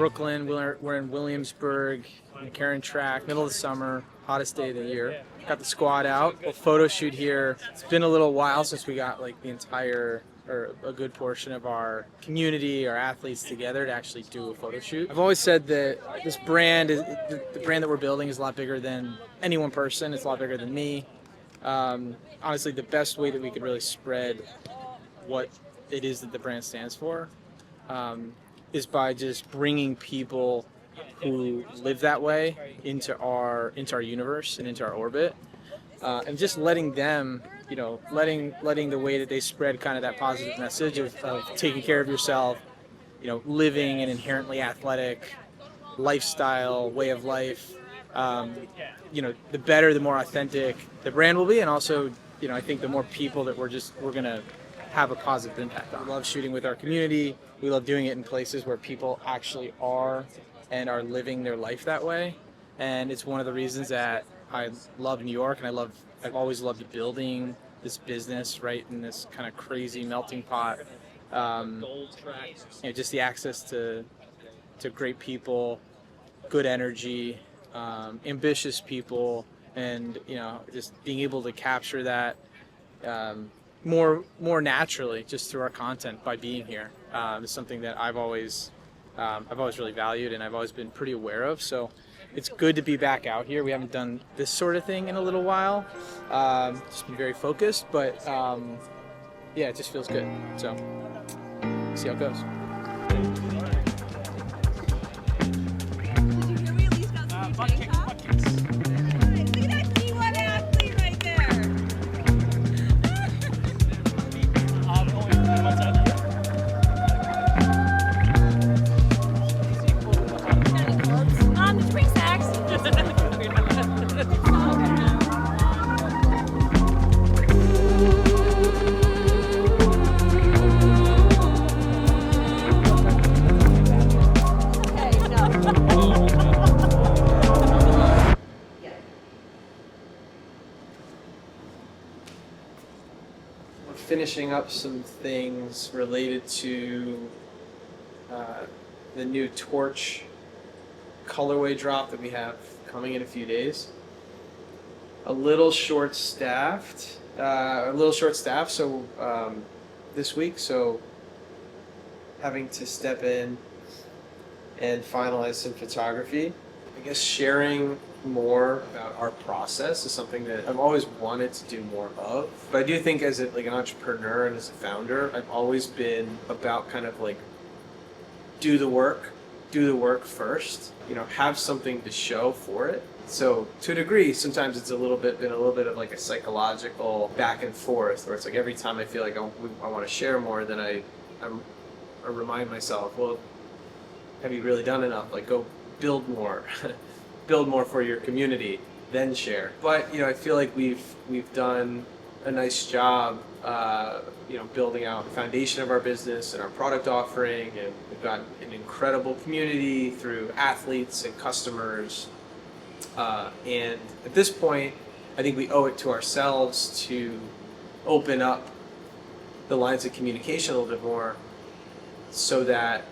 Brooklyn. We're in Williamsburg, in Karen Track, middle of the summer, hottest day of the year. Got the squad out. A photo shoot here. It's been a little while since we got like the entire or a good portion of our community, our athletes together to actually do a photo shoot. I've always said that this brand is the brand that we're building is a lot bigger than any one person. It's a lot bigger than me. Honestly, the best way that we could really spread what it is that the brand stands for is by just bringing people who live that way into our universe and into our orbit, and just letting them, letting the way that they spread kind of that positive message of taking care of yourself, living an inherently athletic lifestyle, way of life. The better, the more authentic the brand will be, and also, I think the more people that we're gonna have a positive impact on. We love shooting with our community. We love doing it in places where people actually are and are living their life that way. And it's one of the reasons that I love New York, and I've always loved building this business right in this kind of crazy melting pot. Just the access to great people, good energy, ambitious people, and just being able to capture that more naturally just through our content by being here is something that I've always really valued, and I've always been pretty aware of. So it's good to be back out here. We haven't done this sort of thing in a little while. Just been very focused, but it just feels good. So see how it goes. Finishing up some things related to the new Torch colorway drop that we have coming in a few days. A little short staffed, so this week, so having to step in and finalize some photography. I guess sharing more about our process is something that I've always wanted to do more of. But I do think as an entrepreneur and as a founder, I've always been about kind of like do the work first, have something to show for it. So to a degree, sometimes it's been a little bit of like a psychological back and forth, where it's like every time I feel like I want to share more, then I remind myself, well, have you really done enough? Like, go build more. Build more for your community, then share. But I feel like we've done a nice job, building out the foundation of our business and our product offering, and we've got an incredible community through athletes and customers. And at this point, I think we owe it to ourselves to open up the lines of communication a little bit more, so that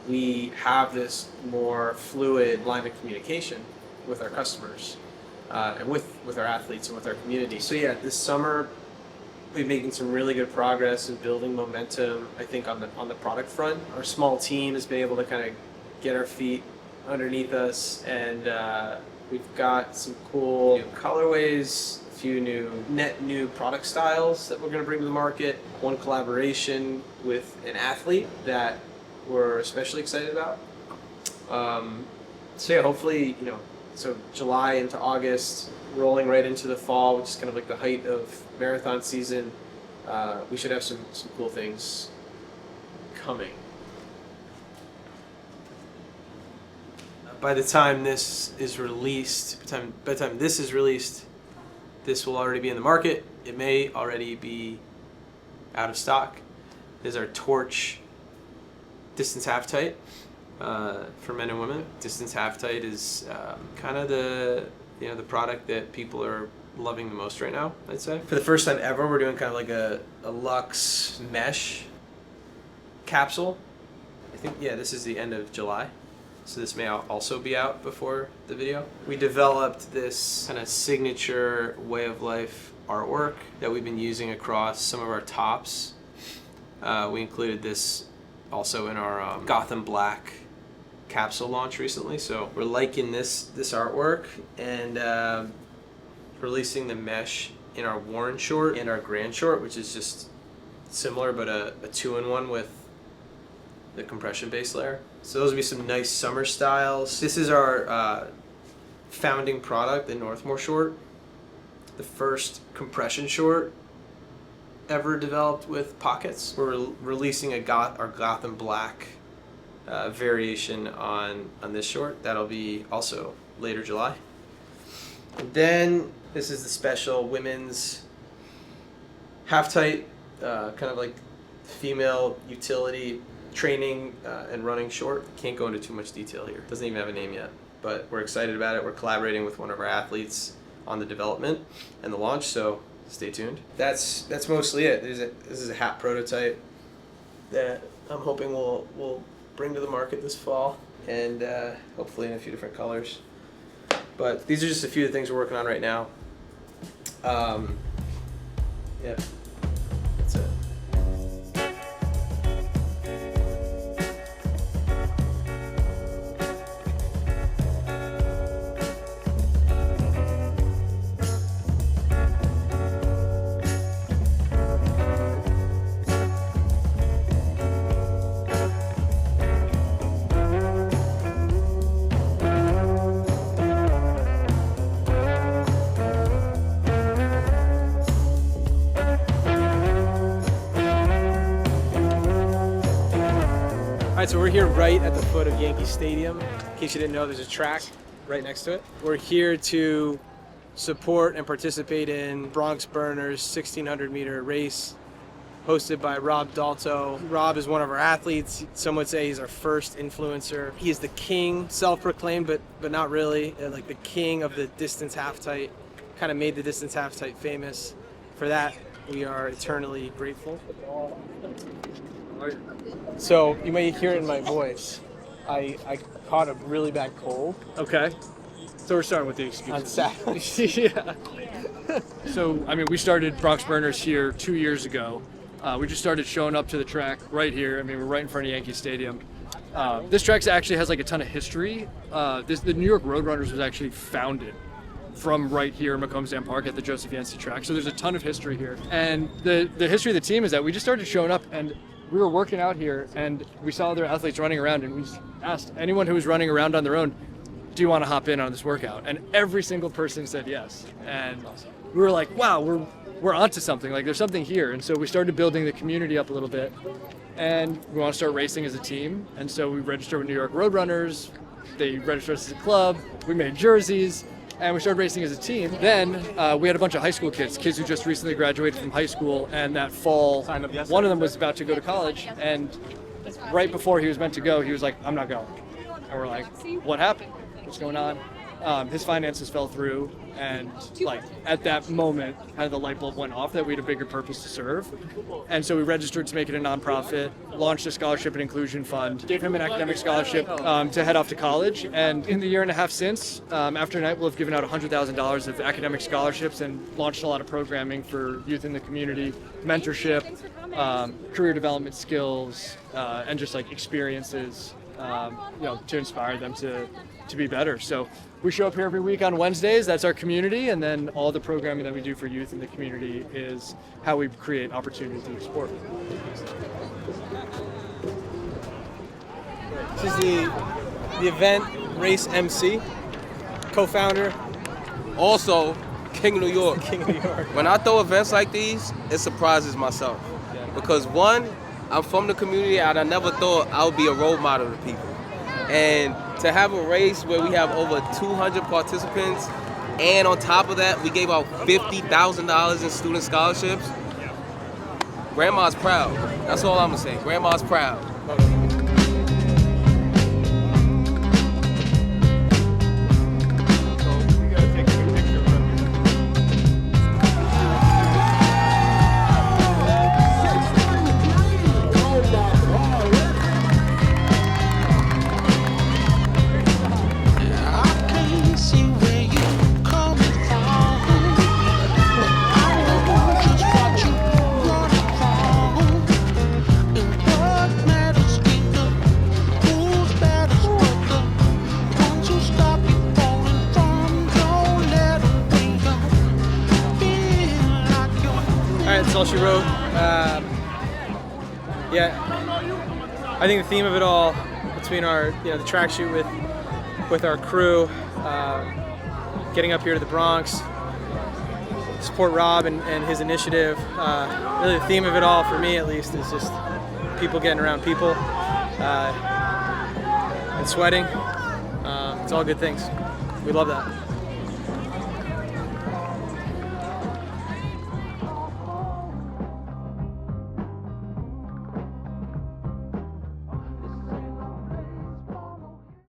we have this more fluid line of communication with our customers, and with our athletes and with our community. So this summer we've making some really good progress in building momentum. I think on the product front, our small team has been able to kind of get our feet underneath us, and we've got some cool new colorways, a few new product styles that we're going to bring to the market. One collaboration with an athlete that we're especially excited about. Hopefully, so July into August, rolling right into the fall, which is kind of like the height of marathon season, we should have some cool things coming. By the time this is released, this will already be in the market. It may already be out of stock. This is our Torch distance half tight for men and women. Distance half tight is kind of the product that people are loving the most right now, I'd say. For the first time ever, we're doing kind of like a luxe mesh capsule. think, yeah, this is the end of July. So this may also be out before the video. We developed this kind of signature way of life artwork that we've been using across some of our tops. We included this also in our Gotham Black capsule launch recently. So we're liking this artwork and releasing the mesh in our Warren short and our Grand short, which is just similar but a 2-in-1 with the compression base layer. So those will be some nice summer styles. This is our founding product, the Northmore short, the first compression short ever developed with pockets. We're releasing our Gotham Black variation on this short. That'll be also later July. And then this is the special women's half-tight, kind of like female utility training and running short. Can't go into too much detail here. Doesn't even have a name yet, but we're excited about it. We're collaborating with one of our athletes on the development and the launch, so stay tuned. That's mostly it. This is a hat prototype that I'm hoping we'll bring to the market this fall, and hopefully in a few different colors. But these are just a few of the things we're working on right now. Yeah, that's it. All right, so we're here right at the foot of Yankee Stadium. In case you didn't know, there's a track right next to it. We're here to support and participate in Bronx Burners 1600 meter race hosted by Rob Dalto. Rob is one of our athletes. Some would say he's our first influencer. He is the king, self-proclaimed, but not really, like the king of the distance half-tight. Kind of made the distance half-tight famous. For that, we are eternally grateful. So you may hear it in my voice. I caught a really bad cold. Okay. So we're starting with the excuses. On Saturday. Yeah. So, I mean, we started Bronx Burners here 2 years ago. We just started showing up to the track right here. I mean, we're right in front of Yankee Stadium. This track actually has like a ton of history. The New York Roadrunners was actually founded from right here in Macomb Dam Park at the Joseph Yancey track. So there's a ton of history here. And the history of the team is that we just started showing up, and we were working out here and we saw other athletes running around, and we asked anyone who was running around on their own, do you want to hop in on this workout? And every single person said yes. And we were like, wow, we're onto something. Like, there's something here. And so we started building the community up a little bit, and we want to start racing as a team. And so we registered with New York Roadrunners. They registered us as a club. We made jerseys, and we started racing as a team. Then we had a bunch of high school kids who just recently graduated from high school, and that fall, one of them was about to go to college, and right before he was meant to go, he was like, I'm not going. And we're like, what happened? What's going on? His finances fell through, and like at that moment, kind of the light bulb went off that we had a bigger purpose to serve. And so we registered to make it a nonprofit, launched a scholarship and inclusion fund, gave him an academic scholarship to head off to college. And in the year and a half since, after Night, we'll have given out $100,000 of academic scholarships and launched a lot of programming for youth in the community, mentorship, career development skills, and just like experiences, to inspire them to be better. So we show up here every week on Wednesdays. That's our community, and then all the programming that we do for youth in the community is how we create opportunity through sport. This is the event race MC, co-founder. Also, King of New York. King of New York. When I throw events like these, it surprises myself. Because one, I'm from the community, and I never thought I would be a role model to people. And to have a race where we have over 200 participants, and on top of that, we gave out $50,000 in student scholarships. Grandma's proud. That's all I'm gonna say. Grandma's proud. all she wrote. Yeah, I think the theme of it all, between our, the track shoot with our crew, getting up here to the Bronx, support Rob and his initiative. Really, the theme of it all, for me at least, is just people getting around people and sweating. It's all good things. We love that.